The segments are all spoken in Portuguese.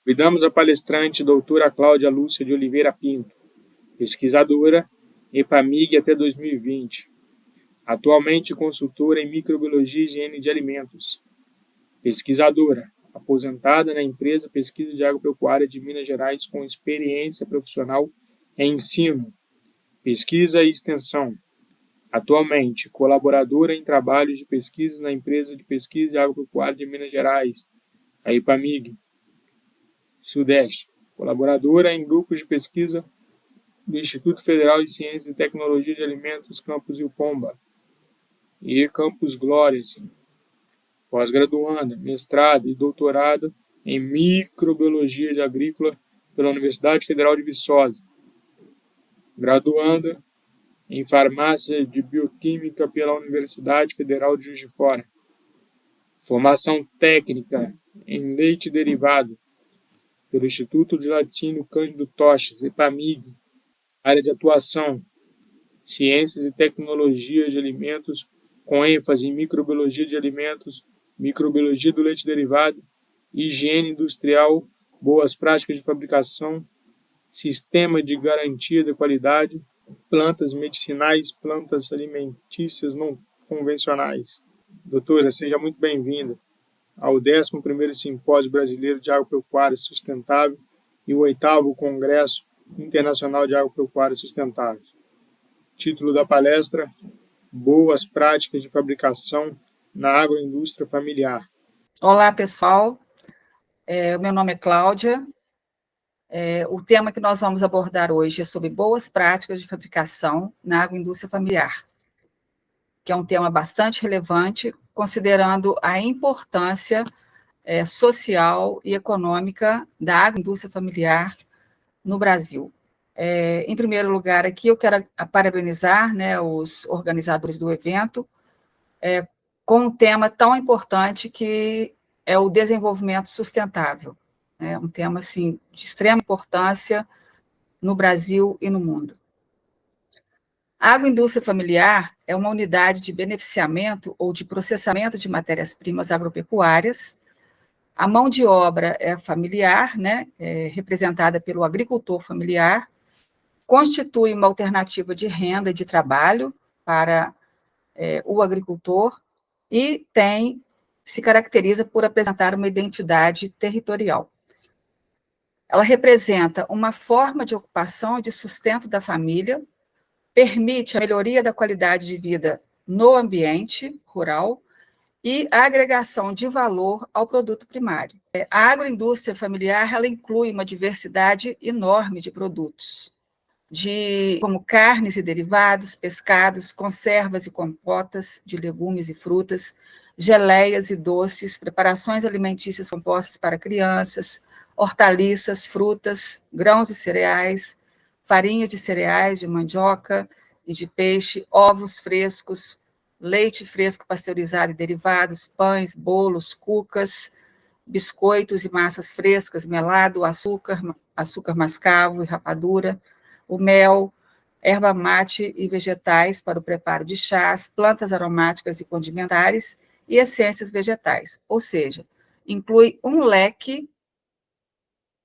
Convidamos a palestrante doutora Cláudia Lúcia de Oliveira Pinto, pesquisadora EPAMIG até 2020, atualmente consultora em microbiologia e higiene de alimentos, pesquisadora, aposentada na empresa Pesquisa de Agropecuária de Minas Gerais com experiência profissional em ensino, pesquisa e extensão. Atualmente, colaboradora em trabalhos de pesquisa na empresa de Pesquisa de Agropecuária de Minas Gerais, a EPAMIG Sudeste, colaboradora em grupos de pesquisa do Instituto Federal de Ciências e Tecnologia de Alimentos Campus Ilpomba e Campus Glória, pós-graduanda, mestrado e doutorado em microbiologia agrícola pela Universidade Federal de Viçosa, graduanda em farmácia de bioquímica pela Universidade Federal de Juiz de Fora, formação técnica em leite derivado pelo Instituto de Laticínio Cândido Toches, EPAMIG, área de atuação, ciências e tecnologia de alimentos, com ênfase em microbiologia de alimentos, microbiologia do leite derivado, higiene industrial, boas práticas de fabricação, sistema de garantia da qualidade, plantas medicinais, plantas alimentícias não convencionais. Doutora, seja muito bem-vinda ao 11º Simpósio Brasileiro de Agropecuária Sustentável e o 8º Congresso Internacional de Agropecuária Sustentável. Título da palestra: Boas práticas de fabricação na agroindústria familiar. Olá, pessoal. O meu nome é Cláudia. O tema que nós vamos abordar hoje é sobre boas práticas de fabricação na agroindústria familiar, que é um tema bastante relevante, considerando a importância social e econômica da agroindústria familiar no Brasil. Em primeiro lugar, aqui eu quero parabenizar, os organizadores do evento, com um tema tão importante que é o desenvolvimento sustentável. É um tema assim, de extrema importância no Brasil e no mundo. A agroindústria familiar é uma unidade de beneficiamento ou de processamento de matérias-primas agropecuárias. A mão de obra é familiar, representada pelo agricultor familiar, constitui uma alternativa de renda e de trabalho para o agricultor e se caracteriza por apresentar uma identidade territorial. Ela representa uma forma de ocupação e de sustento da família, permite a melhoria da qualidade de vida no ambiente rural e a agregação de valor ao produto primário. A agroindústria familiar ela inclui uma diversidade enorme de produtos, como carnes e derivados, pescados, conservas e compotas de legumes e frutas, geleias e doces, preparações alimentícias compostas para crianças, hortaliças, frutas, grãos e cereais, farinha de cereais, de mandioca e de peixe, ovos frescos, leite fresco pasteurizado e derivados, pães, bolos, cucas, biscoitos e massas frescas, melado, açúcar mascavo e rapadura, o mel, erva mate e vegetais para o preparo de chás, plantas aromáticas e condimentares e essências vegetais, ou seja, inclui um leque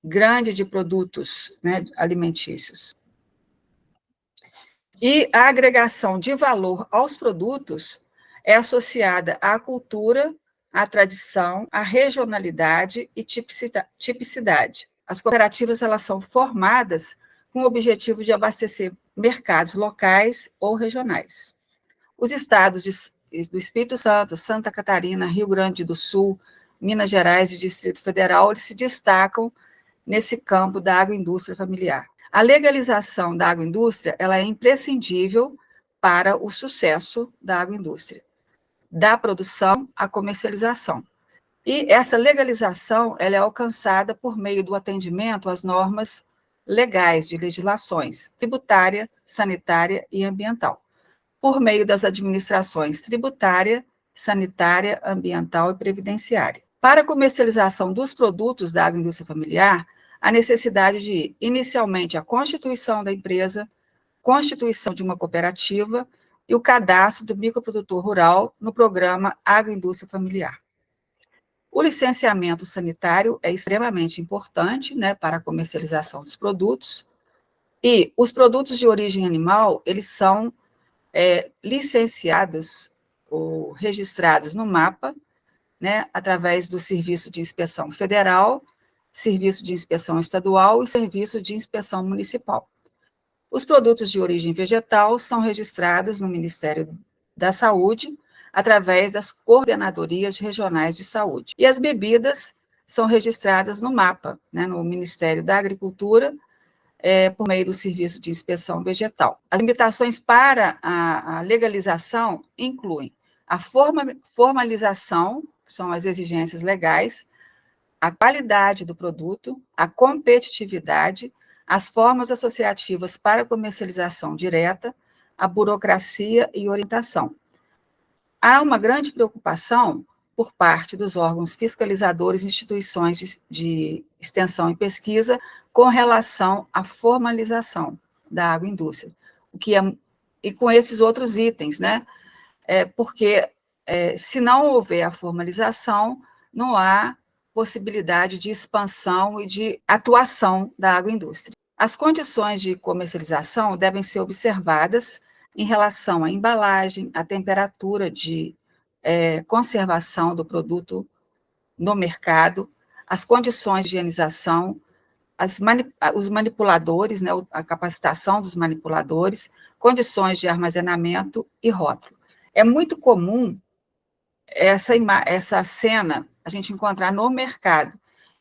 grande de produtos alimentícios. E a agregação de valor aos produtos é associada à cultura, à tradição, à regionalidade e tipicidade. As cooperativas elas são formadas com o objetivo de abastecer mercados locais ou regionais. Os estados do Espírito Santo, Santa Catarina, Rio Grande do Sul, Minas Gerais e Distrito Federal, eles se destacam nesse campo da agroindústria familiar. A legalização da agroindústria ela é imprescindível para o sucesso da agroindústria, da produção à comercialização. E essa legalização ela é alcançada por meio do atendimento às normas legais de legislações tributária, sanitária e ambiental, por meio das administrações tributária, sanitária, ambiental e previdenciária. Para a comercialização dos produtos da agroindústria familiar, a necessidade de, inicialmente, a constituição da empresa, constituição de uma cooperativa e o cadastro do microprodutor rural no programa Agroindústria Familiar. O licenciamento sanitário é extremamente importante, né, para a comercialização dos produtos, e os produtos de origem animal, eles são licenciados ou registrados no MAPA, né, através do Serviço de Inspeção Federal, Serviço de Inspeção Estadual e Serviço de Inspeção Municipal. Os produtos de origem vegetal são registrados no Ministério da Saúde, através das coordenadorias regionais de saúde. E as bebidas são registradas no MAPA, né, no Ministério da Agricultura, por meio do Serviço de Inspeção Vegetal. As limitações para a legalização incluem a formalização, que são as exigências legais, a qualidade do produto, a competitividade, as formas associativas para comercialização direta, a burocracia e orientação. Há uma grande preocupação por parte dos órgãos fiscalizadores e instituições de extensão e pesquisa com relação à formalização da agroindústria, e com esses outros itens, né? Porque se não houver a formalização, não há possibilidade de expansão e de atuação da agroindústria. As condições de comercialização devem ser observadas em relação à embalagem, à temperatura de conservação do produto no mercado, as condições de higienização, os manipuladores, né, a capacitação dos manipuladores, condições de armazenamento e rótulo. É muito comum essa cena a gente encontrar no mercado,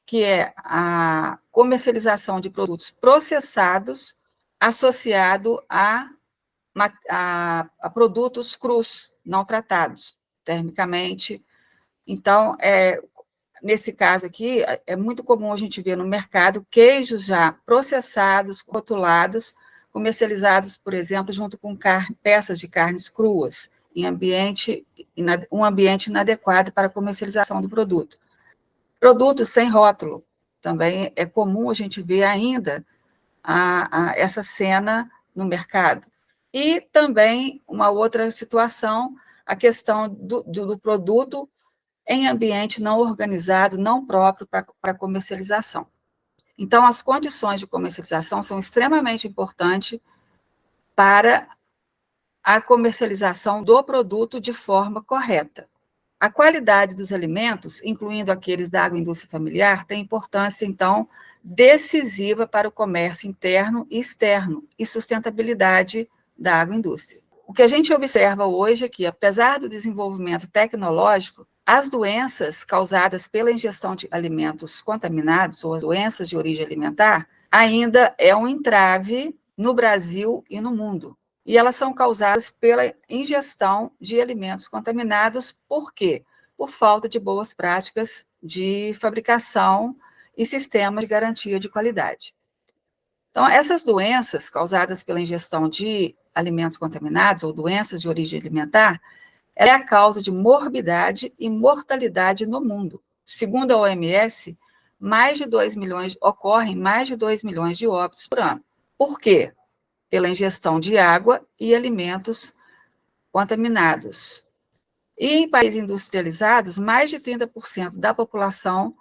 que é a comercialização de produtos processados associado a produtos crus, não tratados termicamente. Então, nesse caso aqui, é muito comum a gente ver no mercado queijos já processados, rotulados, comercializados, por exemplo, junto com peças de carnes cruas, em um ambiente inadequado para a comercialização do produto. Produtos sem rótulo, também é comum a gente ver ainda essa cena no mercado. E também uma outra situação, a questão do produto em ambiente não organizado, não próprio para comercialização. Então, as condições de comercialização são extremamente importantes para a comercialização do produto de forma correta. A qualidade dos alimentos, incluindo aqueles da agroindústria familiar, tem importância, então, decisiva para o comércio interno e externo e sustentabilidade da agroindústria. O que a gente observa hoje é que, apesar do desenvolvimento tecnológico, as doenças causadas pela ingestão de alimentos contaminados, ou as doenças de origem alimentar, ainda é um entrave no Brasil e no mundo. E elas são causadas pela ingestão de alimentos contaminados, por quê? Por falta de boas práticas de fabricação e sistemas de garantia de qualidade. Então, essas doenças causadas pela ingestão de alimentos contaminados ou doenças de origem alimentar, ela é a causa de morbidade e mortalidade no mundo. Segundo a OMS, ocorrem mais de 2 milhões de óbitos por ano. Por quê? Pela ingestão de água e alimentos contaminados. E em países industrializados, mais de 30% da população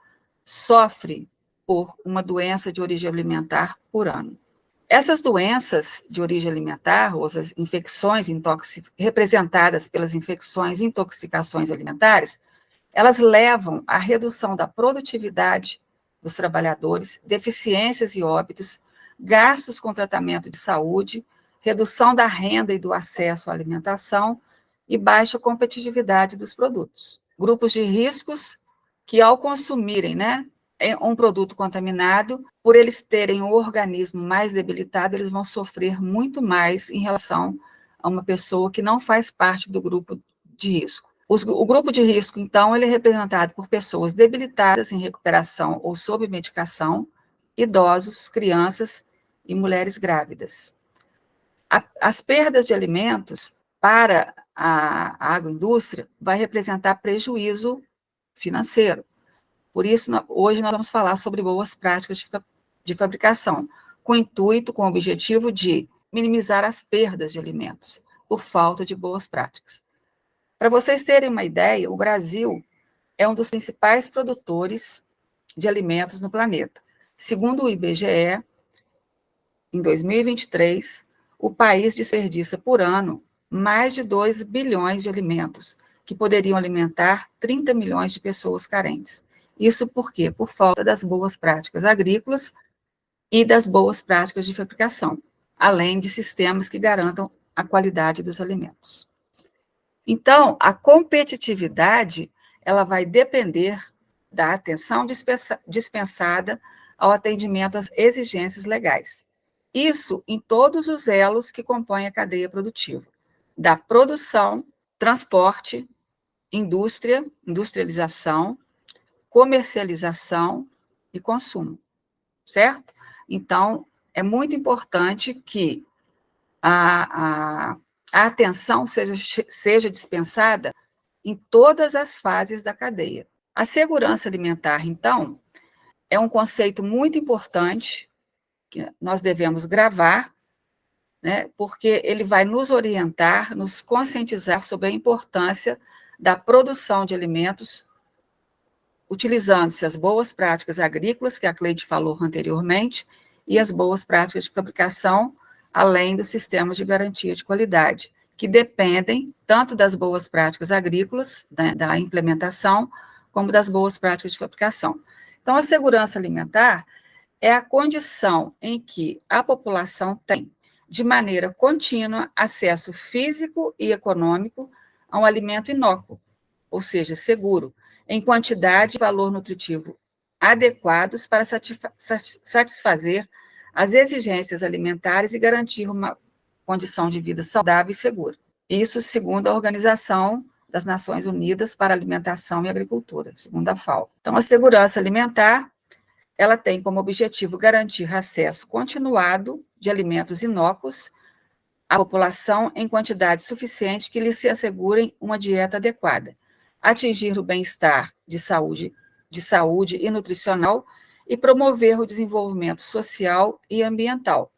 sofre por uma doença de origem alimentar por ano. Essas doenças de origem alimentar, ou as infecções representadas pelas infecções e intoxicações alimentares, elas levam à redução da produtividade dos trabalhadores, deficiências e óbitos, gastos com tratamento de saúde, redução da renda e do acesso à alimentação e baixa competitividade dos produtos. Grupos de riscos que, ao consumirem, um produto contaminado, por eles terem um organismo mais debilitado, eles vão sofrer muito mais em relação a uma pessoa que não faz parte do grupo de risco. O grupo de risco, então, ele é representado por pessoas debilitadas em recuperação ou sob medicação, idosos, crianças e mulheres grávidas. As perdas de alimentos para a agroindústria vai representar prejuízo financeiro. Por isso, hoje nós vamos falar sobre boas práticas de fabricação, com o objetivo de minimizar as perdas de alimentos por falta de boas práticas. Para vocês terem uma ideia, o Brasil é um dos principais produtores de alimentos no planeta. Segundo o IBGE, em 2023, o país desperdiça por ano mais de 2 bilhões de alimentos, que poderiam alimentar 30 milhões de pessoas carentes. Isso por quê? Por falta das boas práticas agrícolas e das boas práticas de fabricação, além de sistemas que garantam a qualidade dos alimentos. Então, a competitividade, ela vai depender da atenção dispensada ao atendimento às exigências legais. Isso em todos os elos que compõem a cadeia produtiva, da produção, transporte, indústria, industrialização, comercialização e consumo, certo? Então, é muito importante que a atenção seja dispensada em todas as fases da cadeia. A segurança alimentar, então, é um conceito muito importante que nós devemos gravar, né, porque ele vai nos orientar, nos conscientizar sobre a importância da produção de alimentos, utilizando-se as boas práticas agrícolas, que a Cleide falou anteriormente, e as boas práticas de fabricação, além dos sistemas de garantia de qualidade, que dependem tanto das boas práticas agrícolas, né, da implementação, como das boas práticas de fabricação. Então, a segurança alimentar é a condição em que a população tem, de maneira contínua, acesso físico e econômico a um alimento inócuo, ou seja, seguro, em quantidade e valor nutritivo adequados para satisfazer as exigências alimentares e garantir uma condição de vida saudável e segura. Isso segundo a Organização das Nações Unidas para a Alimentação e Agricultura, segundo a FAO. Então, a segurança alimentar, ela tem como objetivo garantir acesso continuado de alimentos inócuos à população em quantidade suficiente que lhes se assegurem uma dieta adequada, atingir o bem-estar de saúde e nutricional e promover o desenvolvimento social e ambiental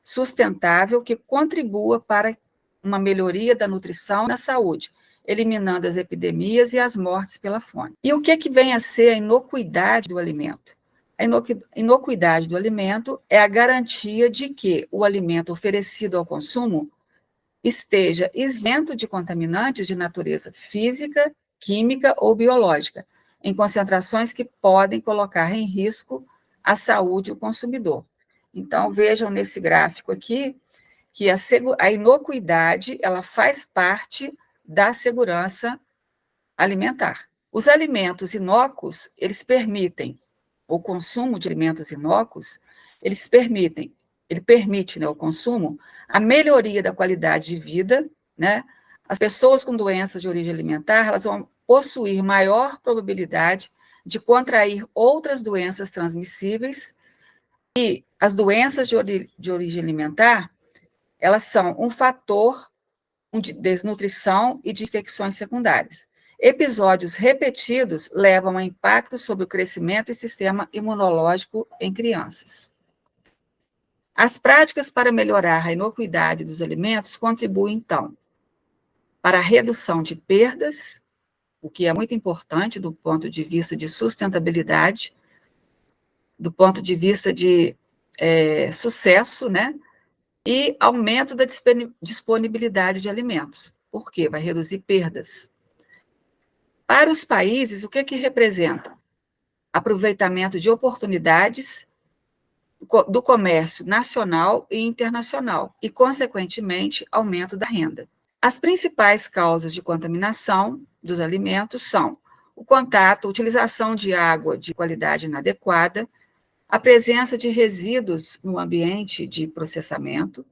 sustentável que contribua para uma melhoria da nutrição e da saúde, eliminando as epidemias e as mortes pela fome. E o que vem a ser a inocuidade do alimento? A inocuidade do alimento é a garantia de que o alimento oferecido ao consumo esteja isento de contaminantes de natureza física, química ou biológica, em concentrações que podem colocar em risco a saúde do consumidor. Então, vejam nesse gráfico aqui que a inocuidade, ela faz parte da segurança alimentar. Os alimentos inócuos, eles permitem, o consumo de alimentos inócuos, ele permite, né, o consumo, a melhoria da qualidade de vida, né? As pessoas com doenças de origem alimentar, elas vão possuir maior probabilidade de contrair outras doenças transmissíveis, e as doenças de origem alimentar, elas são um fator de desnutrição e de infecções secundárias. Episódios repetidos levam a impacto sobre o crescimento e sistema imunológico em crianças. As práticas para melhorar a inocuidade dos alimentos contribuem, então, para a redução de perdas, o que é muito importante do ponto de vista de sustentabilidade, do ponto de vista de sucesso, né? E aumento da disponibilidade de alimentos. Por quê? Vai reduzir perdas. Para os países, o que representa? Aproveitamento de oportunidades do comércio nacional e internacional e, consequentemente, aumento da renda. As principais causas de contaminação dos alimentos são o contato, utilização de água de qualidade inadequada, a presença de resíduos no ambiente de processamento,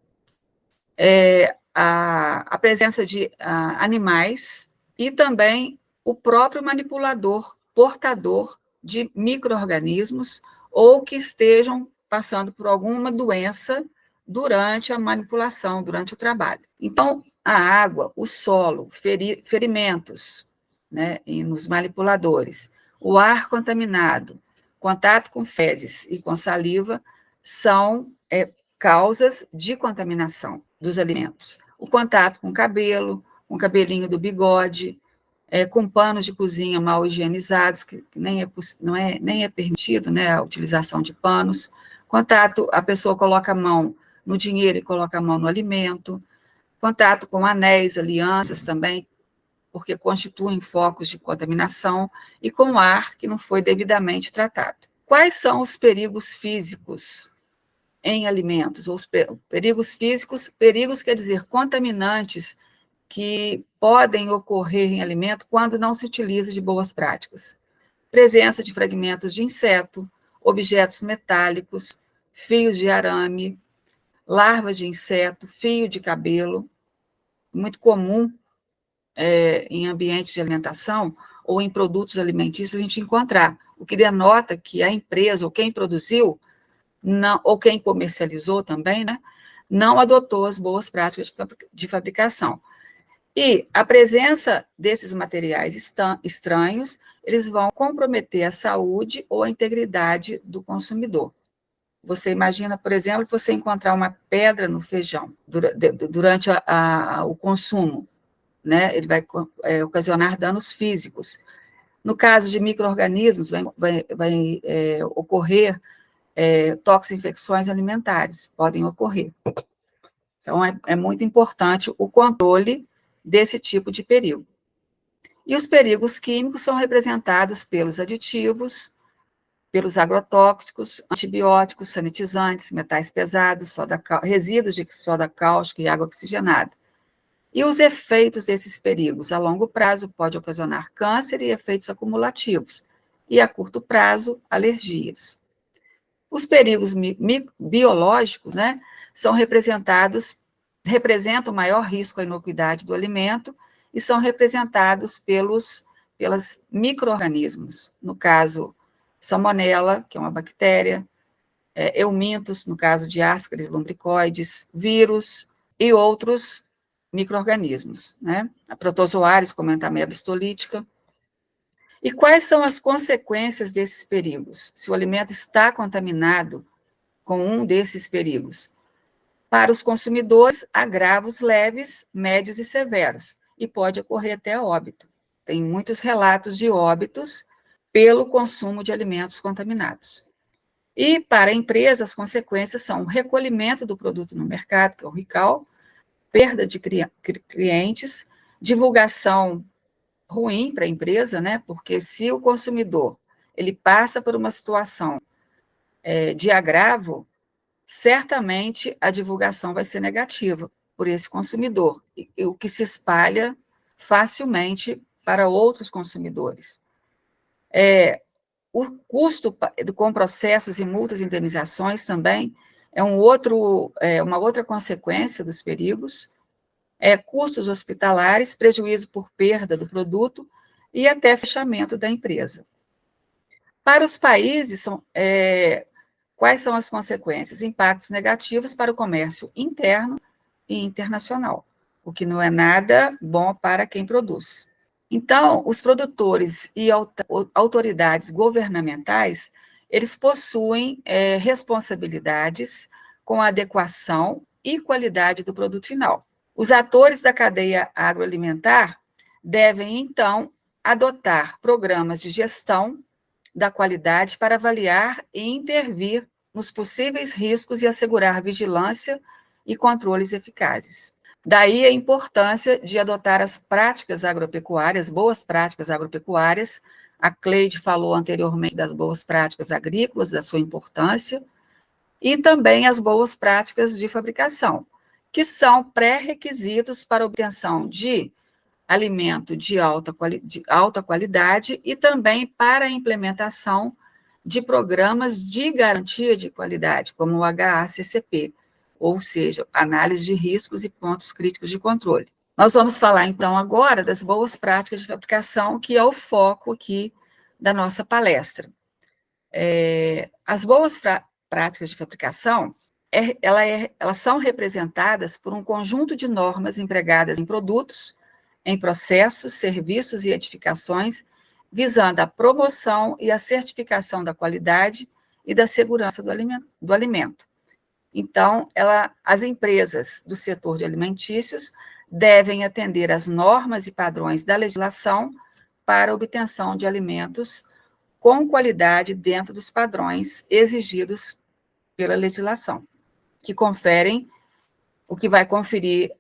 a presença de animais e também o próprio manipulador, portador de micro-organismos ou que estejam passando por alguma doença durante a manipulação, durante o trabalho. Então, a água, o solo, ferimentos, né, nos manipuladores, o ar contaminado, contato com fezes e com saliva são causas de contaminação dos alimentos. O contato com o cabelo, com o cabelinho do bigode, com panos de cozinha mal higienizados, que nem é permitido, né, a utilização de panos. Contato, a pessoa coloca a mão no dinheiro e coloca a mão no alimento. Contato com anéis, alianças também, porque constituem focos de contaminação, e com ar que não foi devidamente tratado. Quais são os perigos físicos em alimentos? Os perigos físicos, perigos quer dizer contaminantes que podem ocorrer em alimento quando não se utiliza de boas práticas. Presença de fragmentos de inseto, objetos metálicos, fios de arame, larva de inseto, fio de cabelo, muito comum em ambientes de alimentação ou em produtos alimentícios a gente encontrar, o que denota que a empresa ou quem produziu, não, ou quem comercializou também, né, não adotou as boas práticas de fabricação. E a presença desses materiais estranhos, eles vão comprometer a saúde ou a integridade do consumidor. Você imagina, por exemplo, você encontrar uma pedra no feijão durante o consumo, né? Ele vai ocasionar danos físicos. No caso de micro-organismos, vai ocorrer toxinfecções alimentares, podem ocorrer. Então, é muito importante o controle desse tipo de perigo. E os perigos químicos são representados pelos aditivos, pelos agrotóxicos, antibióticos, sanitizantes, metais pesados, resíduos de soda cáustica e água oxigenada. E os efeitos desses perigos a longo prazo pode ocasionar câncer e efeitos acumulativos, e a curto prazo, alergias. Os perigos biológicos, né, representam maior risco à inocuidade do alimento e são representados pelos micro-organismos, no caso, salmonela, que é uma bactéria, eumintos, no caso de Ascaris lumbricoides, vírus e outros micro-organismos, né? A protozoários, como a entameia bistolítica. E quais são as consequências desses perigos? Se o alimento está contaminado com um desses perigos? Para os consumidores, agravos leves, médios e severos, e pode ocorrer até óbito. Tem muitos relatos de óbitos pelo consumo de alimentos contaminados. E para a empresa, as consequências são o recolhimento do produto no mercado, que é o recall, perda de clientes, divulgação ruim para a empresa, né? Porque se o consumidor ele passa por uma situação de agravo, certamente a divulgação vai ser negativa por esse consumidor, o que se espalha facilmente para outros consumidores. O custo com processos e multas e indenizações também é uma outra consequência dos perigos, custos hospitalares, prejuízo por perda do produto e até fechamento da empresa. Para os países, quais são as consequências? Impactos negativos para o comércio interno e internacional, o que não é nada bom para quem produz. Então, os produtores e autoridades governamentais, eles possuem responsabilidades com a adequação e qualidade do produto final. Os atores da cadeia agroalimentar devem, então, adotar programas de gestão da qualidade para avaliar e intervir nos possíveis riscos e assegurar vigilância e controles eficazes. Daí a importância de adotar as práticas agropecuárias, boas práticas agropecuárias. A Cleide falou anteriormente das boas práticas agrícolas, da sua importância, e também as boas práticas de fabricação, que são pré-requisitos para a obtenção de alimento de alta qualidade e também para a implementação de programas de garantia de qualidade, como o HACCP, ou seja, análise de riscos e pontos críticos de controle. Nós vamos falar, então, agora das boas práticas de fabricação, que é o foco aqui da nossa palestra. As boas práticas de fabricação, elas são representadas por um conjunto de normas empregadas em produtos, em processos, serviços e edificações, visando a promoção e a certificação da qualidade e da segurança do alimento. Então, as empresas do setor de alimentícios devem atender às normas e padrões da legislação para a obtenção de alimentos com qualidade dentro dos padrões exigidos pela legislação, que conferem, o que vai conferir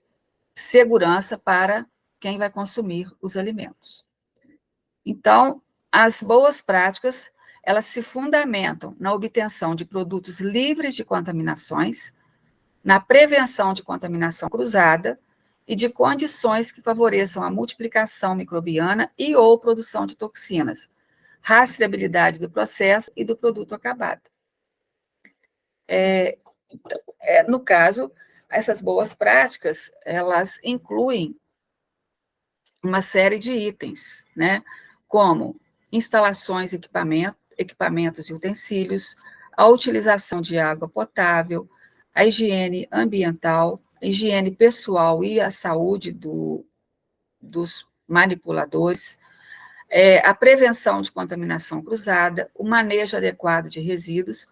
segurança para quem vai consumir os alimentos. Então, as boas práticas, elas se fundamentam na obtenção de produtos livres de contaminações, na prevenção de contaminação cruzada e de condições que favoreçam a multiplicação microbiana e ou produção de toxinas, rastreabilidade do processo e do produto acabado. No caso, essas boas práticas, elas incluem uma série de itens, né, como instalações, equipamentos e utensílios, a utilização de água potável, a higiene ambiental, a higiene pessoal e a saúde dos manipuladores, a prevenção de contaminação cruzada, o manejo adequado de resíduos,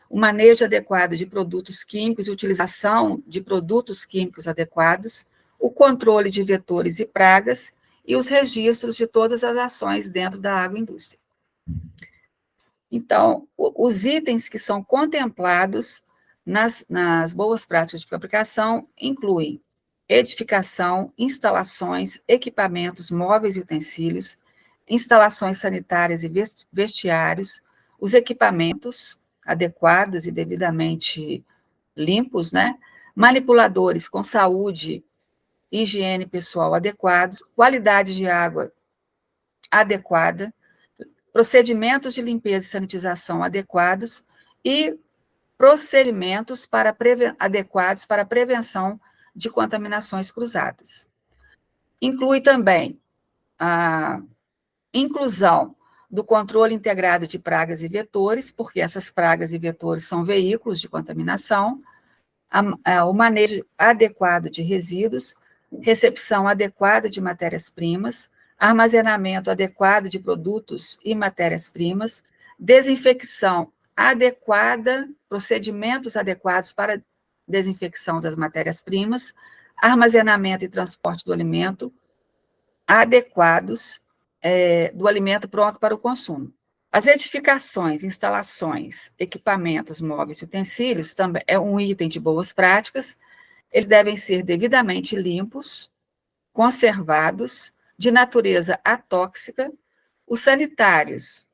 o manejo adequado de produtos químicos e utilização de produtos químicos adequados, o controle de vetores e pragas e os registros de todas as ações dentro da agroindústria. Então, os itens que são contemplados nas boas práticas de fabricação incluem edificação, instalações, equipamentos móveis e utensílios, instalações sanitárias e vestiários, os equipamentos adequados e devidamente limpos, né? Manipuladores com saúde e higiene pessoal adequados, qualidade de água adequada, procedimentos de limpeza e sanitização adequados e procedimentos adequados para a prevenção de contaminações cruzadas. Inclui também a inclusão do controle integrado de pragas e vetores, porque essas pragas e vetores são veículos de contaminação, o manejo adequado de resíduos, recepção adequada de matérias-primas, armazenamento adequado de produtos e matérias-primas, desinfecção adequada, procedimentos adequados para desinfecção das matérias-primas, armazenamento e transporte do alimento adequados, do alimento pronto para o consumo. As edificações, instalações, equipamentos móveis e utensílios também é um item de boas práticas. Eles devem ser devidamente limpos, conservados, de natureza atóxica. Os sanitários,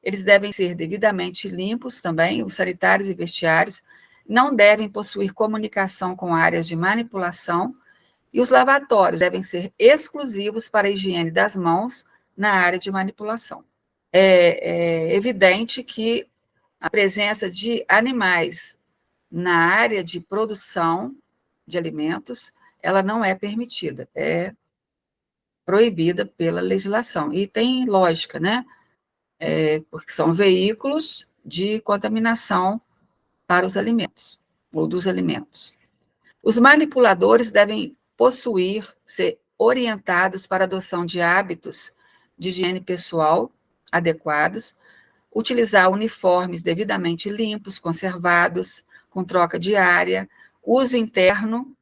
eles devem ser devidamente limpos também, os sanitários e vestiários não devem possuir comunicação com áreas de manipulação, e os lavatórios devem ser exclusivos para a higiene das mãos na área de manipulação. É evidente que a presença de animais na área de produção de alimentos, ela não é permitida, é proibida pela legislação. E tem lógica, né? Porque são veículos de contaminação para os alimentos, ou dos alimentos. Os manipuladores devem ser orientados para a adoção de hábitos de higiene pessoal adequados, utilizar uniformes devidamente limpos, conservados, com troca diária, uso interno,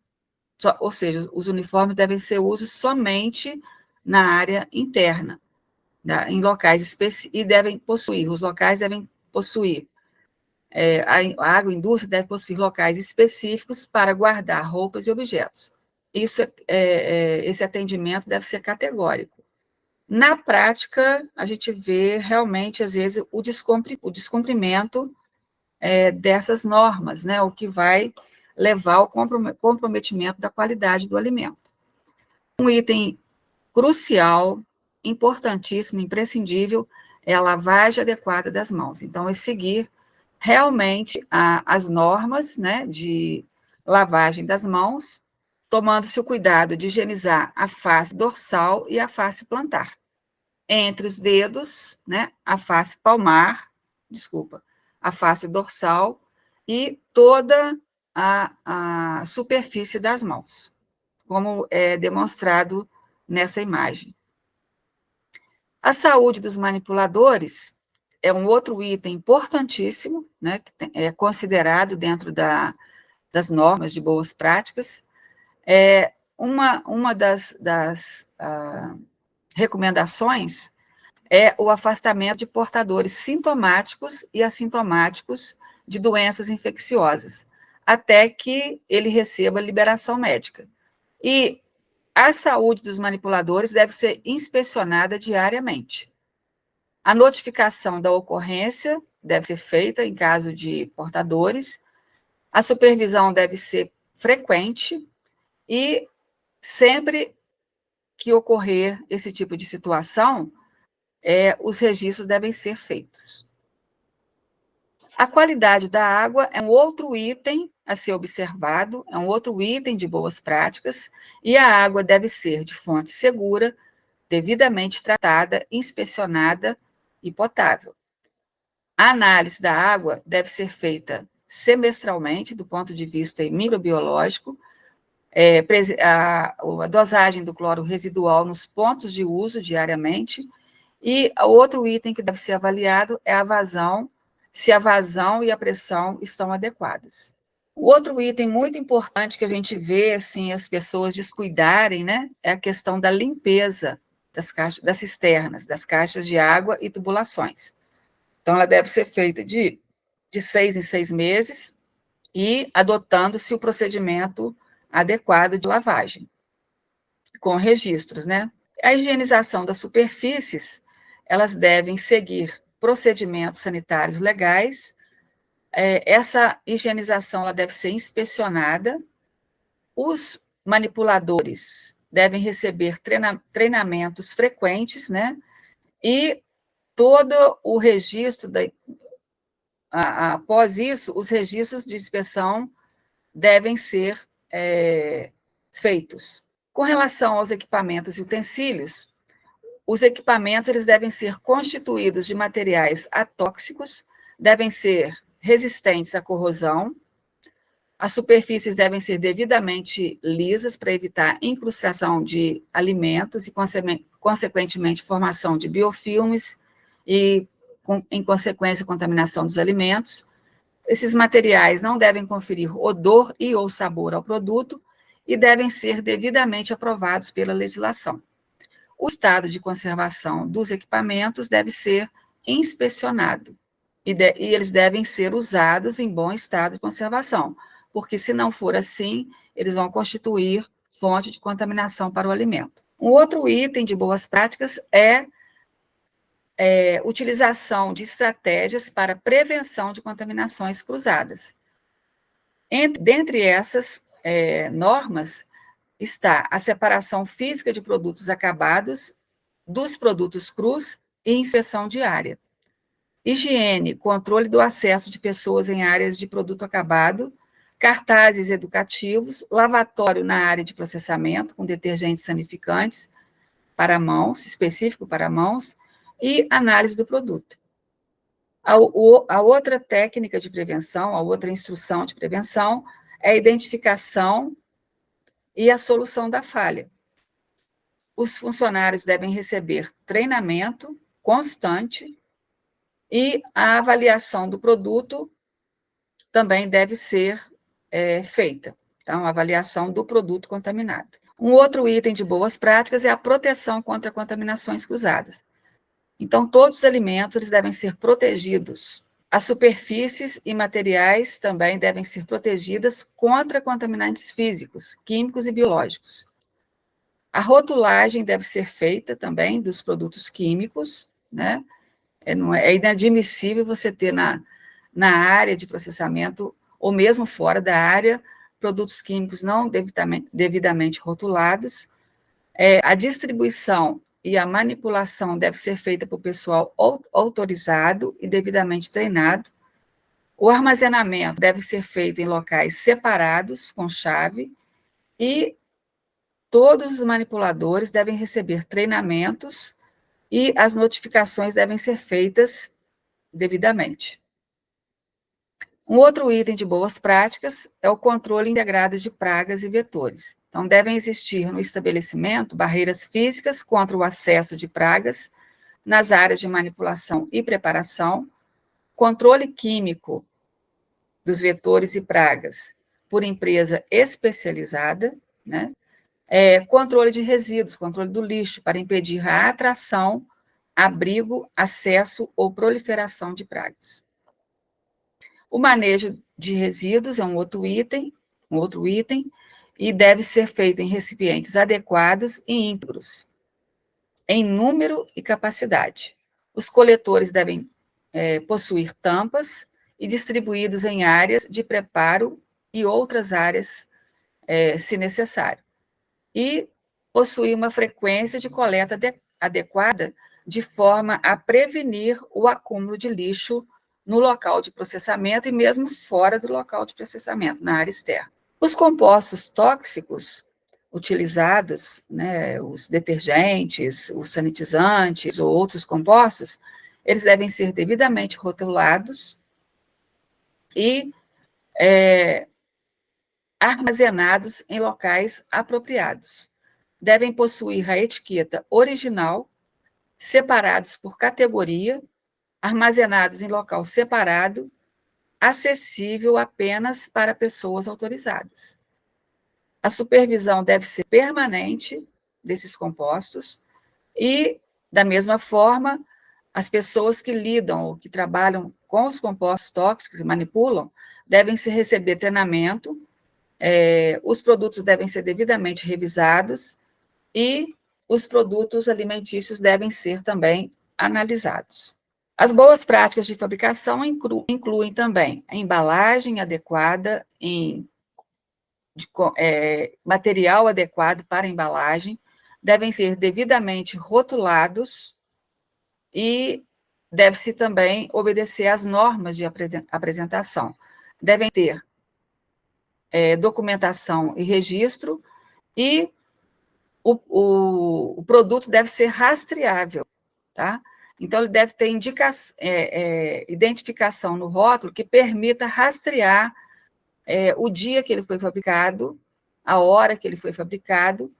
ou seja, os uniformes devem ser usados somente na área interna, em locais específicos, e os locais devem possuir, a agroindústria deve possuir locais específicos para guardar roupas e objetos. Esse atendimento deve ser categórico. Na prática, a gente vê realmente, às vezes, o descumprimento dessas normas, né, o que vai levar ao comprometimento da qualidade do alimento. Um item crucial, importantíssimo, imprescindível, é a lavagem adequada das mãos. Então, é seguir realmente as normas, né, de lavagem das mãos, tomando-se o cuidado de higienizar a face dorsal e a face plantar. Entre os dedos, né, a face palmar, a face dorsal e toda a superfície das mãos, como é demonstrado nessa imagem. A saúde dos manipuladores é um outro item importantíssimo, né, que é considerado dentro das normas de boas práticas. Uma das recomendações é o afastamento de portadores sintomáticos e assintomáticos de doenças infecciosas, até que ele receba liberação médica. E a saúde dos manipuladores deve ser inspecionada diariamente. A notificação da ocorrência deve ser feita em caso de portadores, a supervisão deve ser frequente e sempre que ocorrer esse tipo de situação, os registros devem ser feitos. A qualidade da água é um outro item a ser observado, é um outro item de boas práticas, e a água deve ser de fonte segura, devidamente tratada, inspecionada e potável. A análise da água deve ser feita semestralmente, do ponto de vista microbiológico, a dosagem do cloro residual nos pontos de uso diariamente, e outro item que deve ser avaliado é a vazão, se a vazão e a pressão estão adequadas. O outro item muito importante que a gente vê assim, as pessoas descuidarem, né, é a questão da limpeza das cisternas, das caixas de água e tubulações. Então, ela deve ser feita de 6 em 6 meses e adotando-se o procedimento adequado de lavagem, com registros, né? A higienização das superfícies, elas devem seguir procedimentos sanitários legais. Essa higienização ela deve ser inspecionada. Os manipuladores devem receber treinamentos frequentes, né? E todo o registro, após isso, os registros de inspeção devem ser feitos. Com relação aos equipamentos e utensílios, os equipamentos eles devem ser constituídos de materiais atóxicos, devem ser resistentes à corrosão, as superfícies devem ser devidamente lisas para evitar incrustação de alimentos e, consequentemente, formação de biofilmes e, em consequência, contaminação dos alimentos. Esses materiais não devem conferir odor e ou sabor ao produto e devem ser devidamente aprovados pela legislação. O estado de conservação dos equipamentos deve ser inspecionado e eles devem ser usados em bom estado de conservação, porque se não for assim, eles vão constituir fonte de contaminação para o alimento. Um outro item de boas práticas é utilização de estratégias para prevenção de contaminações cruzadas. Dentre essas normas, está a separação física de produtos acabados dos produtos crus e inspeção diária. Higiene, controle do acesso de pessoas em áreas de produto acabado, cartazes educativos, lavatório na área de processamento, com detergentes sanificantes para mãos, específico para mãos, e análise do produto. A outra técnica de prevenção, a outra instrução de prevenção, é a identificação e a solução da falha. Os funcionários devem receber treinamento constante e a avaliação do produto também deve ser feita. Então, a avaliação do produto contaminado. Um outro item de boas práticas é a proteção contra contaminações cruzadas. Então, todos os alimentos eles devem ser protegidos. As superfícies e materiais também devem ser protegidas contra contaminantes físicos, químicos e biológicos. A rotulagem deve ser feita também dos produtos químicos, né? É inadmissível você ter na área de processamento, ou mesmo fora da área, produtos químicos não devidamente rotulados. A distribuição e a manipulação deve ser feita por pessoal autorizado e devidamente treinado. O armazenamento deve ser feito em locais separados, com chave, e todos os manipuladores devem receber treinamentos e as notificações devem ser feitas devidamente. Um outro item de boas práticas é o controle integrado de pragas e vetores. Então, devem existir no estabelecimento barreiras físicas contra o acesso de pragas nas áreas de manipulação e preparação, controle químico dos vetores e pragas por empresa especializada, né? Controle de resíduos, controle do lixo, para impedir a atração abrigo, acesso ou proliferação de pragas. O manejo de resíduos é um outro item, e deve ser feito em recipientes adequados e íntegros, em número e capacidade. Os coletores devem possuir tampas e distribuídos em áreas de preparo e outras áreas, se necessário. E possuir uma frequência de coleta adequada, de forma a prevenir o acúmulo de lixo no local de processamento e mesmo fora do local de processamento, na área externa. Os compostos tóxicos utilizados, né, os detergentes, os sanitizantes ou outros compostos, eles devem ser devidamente rotulados e armazenados em locais apropriados. Devem possuir a etiqueta original, separados por categoria, armazenados em local separado, acessível apenas para pessoas autorizadas. A supervisão deve ser permanente desses compostos e, da mesma forma, as pessoas que lidam ou que trabalham com os compostos tóxicos e manipulam devem receber treinamento, os produtos devem ser devidamente revisados e os produtos alimentícios devem ser também analisados. As boas práticas de fabricação incluem também a embalagem adequada, material adequado para a embalagem, devem ser devidamente rotulados e deve-se também obedecer às normas de apresentação. Devem ter documentação e registro, e o produto deve ser rastreável, tá? Então, ele deve ter identificação no rótulo que permita rastrear o dia que ele foi fabricado, a hora que ele foi fabricado,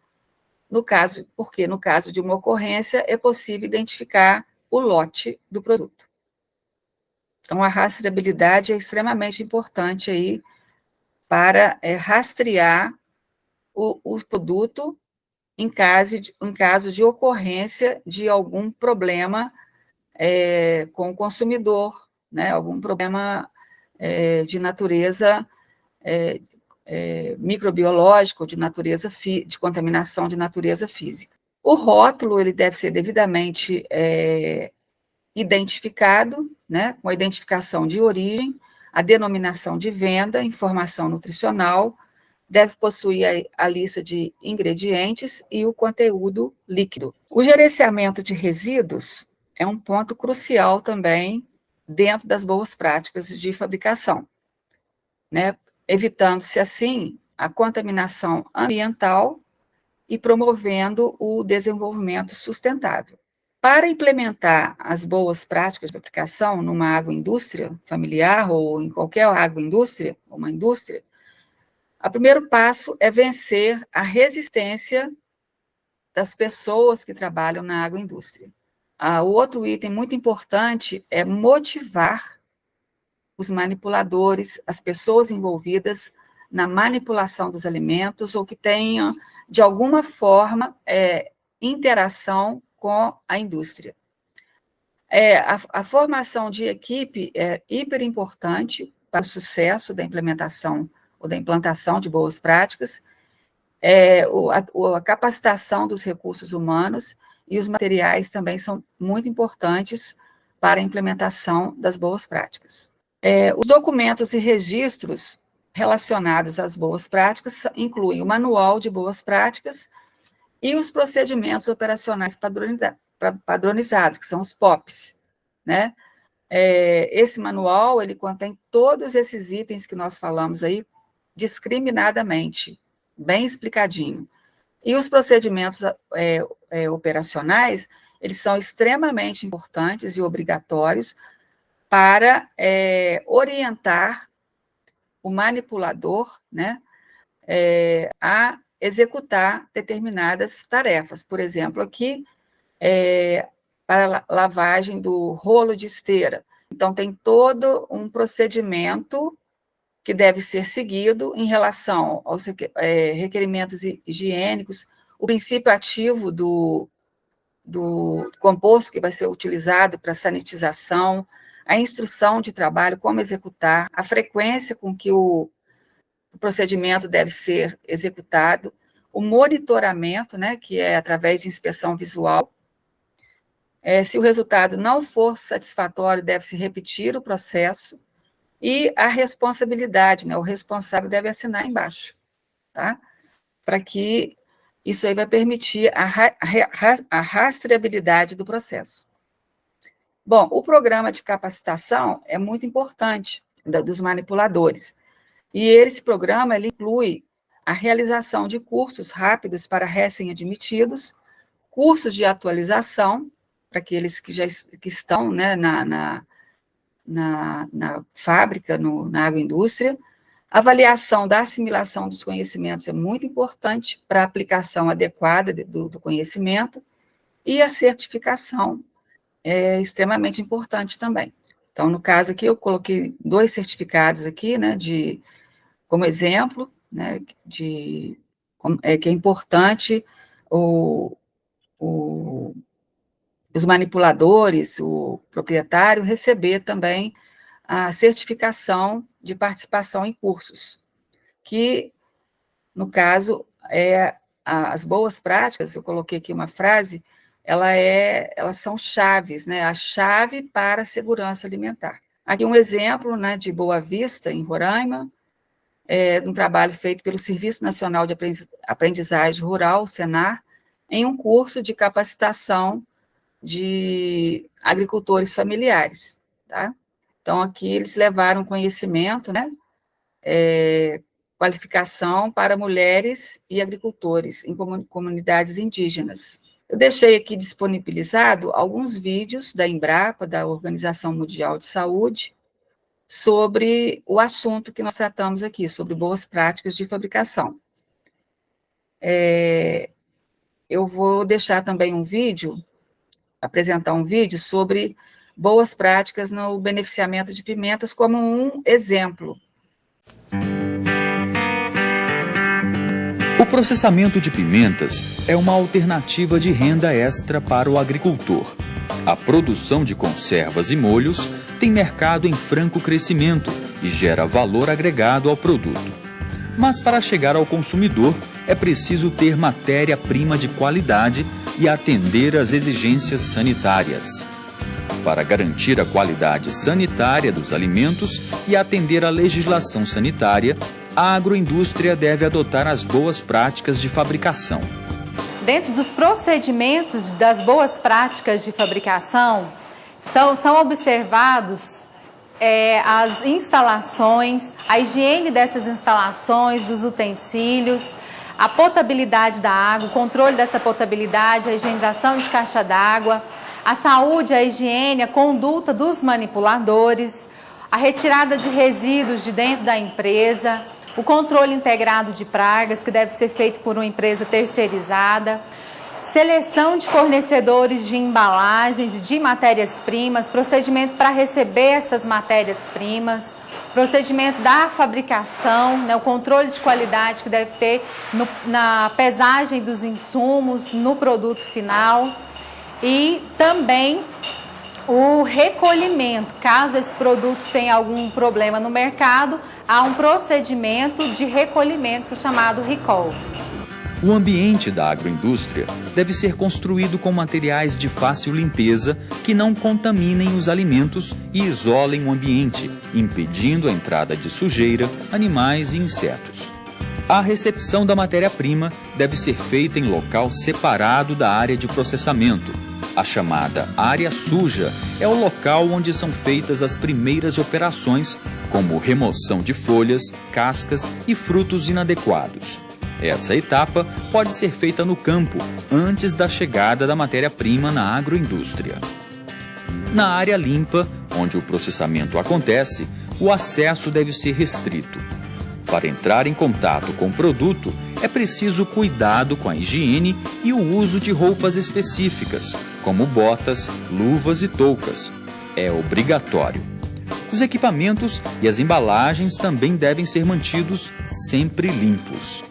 porque no caso de uma ocorrência é possível identificar o lote do produto. Então, a rastreabilidade é extremamente importante aí para rastrear o produto em caso de ocorrência de algum problema com o consumidor, né, algum problema de natureza microbiológico, de natureza de contaminação de natureza física. O rótulo ele deve ser devidamente identificado, né, com a identificação de origem, a denominação de venda, informação nutricional, deve possuir a lista de ingredientes e o conteúdo líquido. O gerenciamento de resíduos é um ponto crucial também dentro das boas práticas de fabricação, né? Evitando-se, assim, a contaminação ambiental e promovendo o desenvolvimento sustentável. Para implementar as boas práticas de fabricação numa agroindústria familiar ou em qualquer agroindústria, uma indústria, o primeiro passo é vencer a resistência das pessoas que trabalham na agroindústria. O outro item muito importante é motivar os manipuladores, as pessoas envolvidas na manipulação dos alimentos ou que tenham, de alguma forma, interação com a indústria. A formação de equipe é hiper importante para o sucesso da implementação ou da implantação de boas práticas, a capacitação dos recursos humanos e os materiais também são muito importantes para a implementação das boas práticas. Os documentos e registros relacionados às boas práticas incluem o Manual de Boas Práticas e os procedimentos operacionais padronizados, que são os POPs, né? Esse manual, ele contém todos esses itens que nós falamos aí, discriminadamente, bem explicadinho. E os procedimentos operacionais, eles são extremamente importantes e obrigatórios para orientar o manipulador, né, a executar determinadas tarefas. Por exemplo, aqui, para a lavagem do rolo de esteira. Então, tem todo um procedimento que deve ser seguido em relação aos requerimentos higiênicos, o princípio ativo do do composto que vai ser utilizado para sanitização, a instrução de trabalho, como executar, a frequência com que o procedimento deve ser executado, o monitoramento, né, que é através de inspeção visual. Se o resultado não for satisfatório, deve-se repetir o processo, e a responsabilidade, né, o responsável deve assinar embaixo, tá? Para que isso aí vai permitir a rastreabilidade do processo. Bom, o programa de capacitação é muito importante dos manipuladores, e esse programa ele inclui a realização de cursos rápidos para recém-admitidos, cursos de atualização, para aqueles que estão, né, na fábrica, na agroindústria. Avaliação da assimilação dos conhecimentos é muito importante para a aplicação adequada do conhecimento, e a certificação é extremamente importante também. Então, no caso aqui, eu coloquei 2 certificados aqui, né, como exemplo, né, que é importante os manipuladores, o proprietário, receber também a certificação de participação em cursos, que, no caso, as boas práticas, eu coloquei aqui uma frase, elas são chaves, né, a chave para a segurança alimentar. Aqui um exemplo, né, de Boa Vista, em Roraima, um trabalho feito pelo Serviço Nacional de Aprendizagem Rural, o Senar, em um curso de capacitação de agricultores familiares, tá? Então, aqui eles levaram conhecimento, né, qualificação para mulheres e agricultores em comunidades indígenas. Eu deixei aqui disponibilizado alguns vídeos da Embrapa, da Organização Mundial de Saúde, sobre o assunto que nós tratamos aqui, sobre boas práticas de fabricação. Eu vou deixar também apresentar um vídeo sobre boas práticas no beneficiamento de pimentas como um exemplo. O processamento de pimentas é uma alternativa de renda extra para o agricultor. A produção de conservas e molhos tem mercado em franco crescimento e gera valor agregado ao produto. Mas para chegar ao consumidor, é preciso ter matéria-prima de qualidade e atender às exigências sanitárias. Para garantir a qualidade sanitária dos alimentos e atender à legislação sanitária, a agroindústria deve adotar as boas práticas de fabricação. Dentro dos procedimentos das boas práticas de fabricação, são observados as instalações, a higiene dessas instalações, dos utensílios, a potabilidade da água, o controle dessa potabilidade, a higienização de caixa d'água, a saúde, a higiene, a conduta dos manipuladores, a retirada de resíduos de dentro da empresa, o controle integrado de pragas, que deve ser feito por uma empresa terceirizada, seleção de fornecedores de embalagens e de matérias-primas, procedimento para receber essas matérias-primas, procedimento da fabricação, né, o controle de qualidade que deve ter na pesagem dos insumos, no produto final, e também o recolhimento. Caso esse produto tenha algum problema no mercado, há um procedimento de recolhimento que é chamado recall. O ambiente da agroindústria deve ser construído com materiais de fácil limpeza que não contaminem os alimentos e isolem o ambiente, impedindo a entrada de sujeira, animais e insetos. A recepção da matéria-prima deve ser feita em local separado da área de processamento. A chamada área suja é o local onde são feitas as primeiras operações, como remoção de folhas, cascas e frutos inadequados. Essa etapa pode ser feita no campo, antes da chegada da matéria-prima na agroindústria. Na área limpa, onde o processamento acontece, o acesso deve ser restrito. Para entrar em contato com o produto, é preciso cuidado com a higiene e o uso de roupas específicas, como botas, luvas e toucas. É obrigatório. Os equipamentos e as embalagens também devem ser mantidos sempre limpos.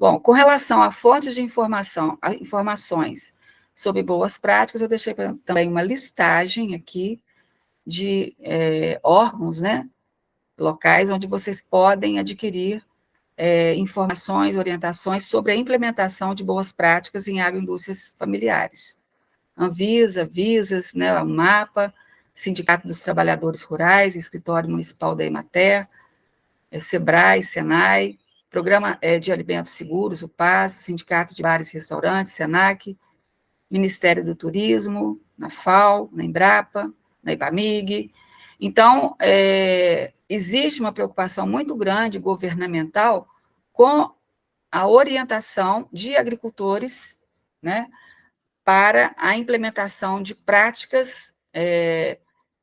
Bom, com relação a fontes de informações sobre boas práticas, eu deixei também uma listagem aqui de órgãos, né, locais onde vocês podem adquirir informações, orientações sobre a implementação de boas práticas em agroindústrias familiares. Anvisa, Visas, né, o MAPA, Sindicato dos Trabalhadores Rurais, o Escritório Municipal da Emater, SEBRAE, SENAI, Programa de Alimentos Seguros, o PAS, o Sindicato de Bares e Restaurantes, SENAC, Ministério do Turismo, na FAO, na Embrapa, na IBAMIG. Então, existe uma preocupação muito grande governamental com a orientação de agricultores, né, para a implementação de práticas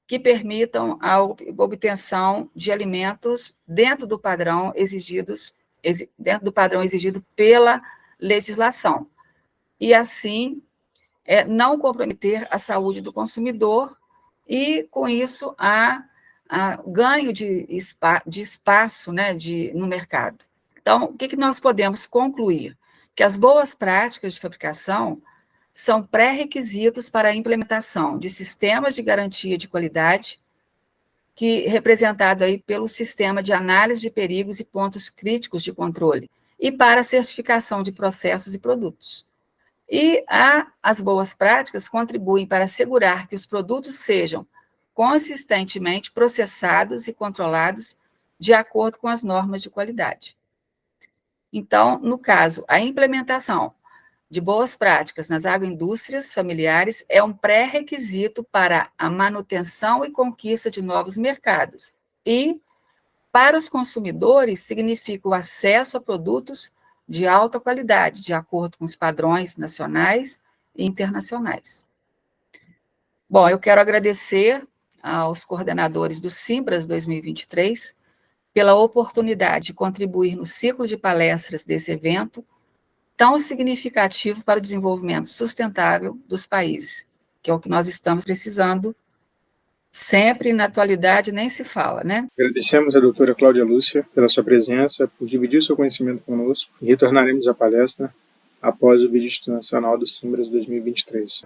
que permitam a obtenção de alimentos dentro do padrão exigido pela legislação. E, assim, não comprometer a saúde do consumidor e, com isso, a ganho de espaço, né, no mercado. Então, o que nós podemos concluir? Que as boas práticas de fabricação são pré-requisitos para a implementação de sistemas de garantia de qualidade, representado aí pelo sistema de análise de perigos e pontos críticos de controle, e para a certificação de processos e produtos. E as boas práticas contribuem para assegurar que os produtos sejam consistentemente processados e controlados de acordo com as normas de qualidade. Então, no caso, a implementação de boas práticas nas agroindústrias familiares é um pré-requisito para a manutenção e conquista de novos mercados. E, para os consumidores, significa o acesso a produtos de alta qualidade, de acordo com os padrões nacionais e internacionais. Bom, eu quero agradecer aos coordenadores do Simbras 2023 pela oportunidade de contribuir no ciclo de palestras desse evento, tão significativo para o desenvolvimento sustentável dos países, que é o que nós estamos precisando sempre, na atualidade nem se fala, né? Agradecemos a doutora Cláudia Lúcia pela sua presença, por dividir seu conhecimento conosco, e retornaremos à palestra após o vídeo institucional do Simbras 2023.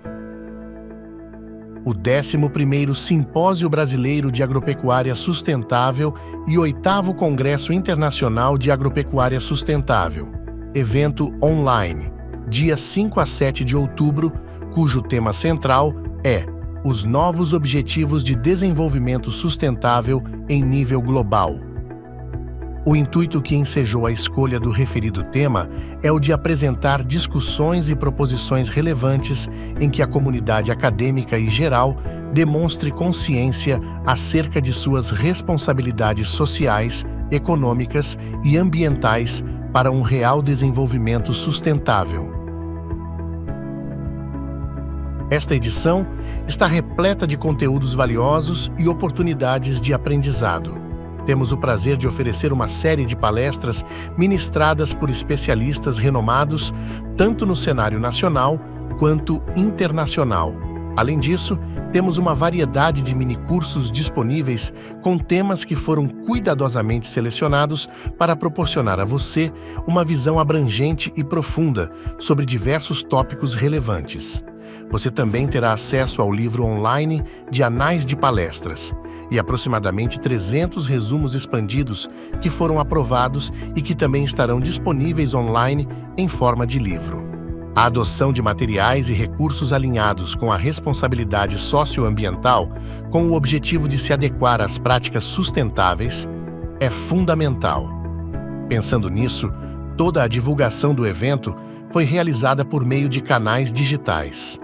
O 11º Simpósio Brasileiro de Agropecuária Sustentável e 8º Congresso Internacional de Agropecuária Sustentável. Evento online, dia 5 a 7 de outubro, cujo tema central é os novos Objetivos de Desenvolvimento Sustentável em nível global. O intuito que ensejou a escolha do referido tema é o de apresentar discussões e proposições relevantes em que a comunidade acadêmica e geral demonstre consciência acerca de suas responsabilidades sociais, econômicas e ambientais para um real desenvolvimento sustentável. Esta edição está repleta de conteúdos valiosos e oportunidades de aprendizado. Temos o prazer de oferecer uma série de palestras ministradas por especialistas renomados, tanto no cenário nacional quanto internacional. Além disso, temos uma variedade de minicursos disponíveis com temas que foram cuidadosamente selecionados para proporcionar a você uma visão abrangente e profunda sobre diversos tópicos relevantes. Você também terá acesso ao livro online de Anais de Palestras e aproximadamente 300 resumos expandidos que foram aprovados e que também estarão disponíveis online em forma de livro. A adoção de materiais e recursos alinhados com a responsabilidade socioambiental, com o objetivo de se adequar às práticas sustentáveis, é fundamental. Pensando nisso, toda a divulgação do evento foi realizada por meio de canais digitais.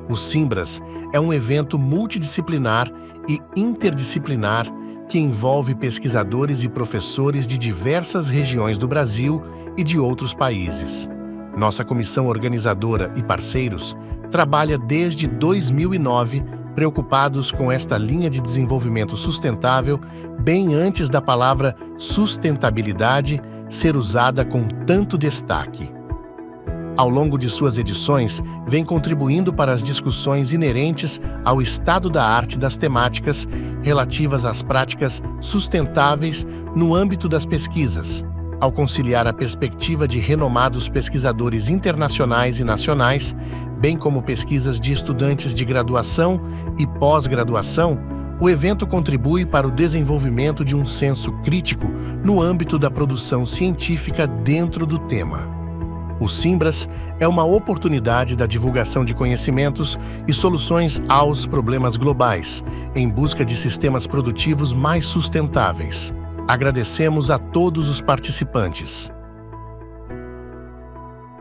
O Simbras é um evento multidisciplinar e interdisciplinar que envolve pesquisadores e professores de diversas regiões do Brasil e de outros países. Nossa comissão organizadora e parceiros trabalha desde 2009 preocupados com esta linha de desenvolvimento sustentável bem antes da palavra sustentabilidade ser usada com tanto destaque. Ao longo de suas edições, vem contribuindo para as discussões inerentes ao estado da arte das temáticas relativas às práticas sustentáveis no âmbito das pesquisas, ao conciliar a perspectiva de renomados pesquisadores internacionais e nacionais, bem como pesquisas de estudantes de graduação e pós-graduação, o evento contribui para o desenvolvimento de um senso crítico no âmbito da produção científica dentro do tema. O Simbras é uma oportunidade da divulgação de conhecimentos e soluções aos problemas globais, em busca de sistemas produtivos mais sustentáveis. Agradecemos a todos os participantes.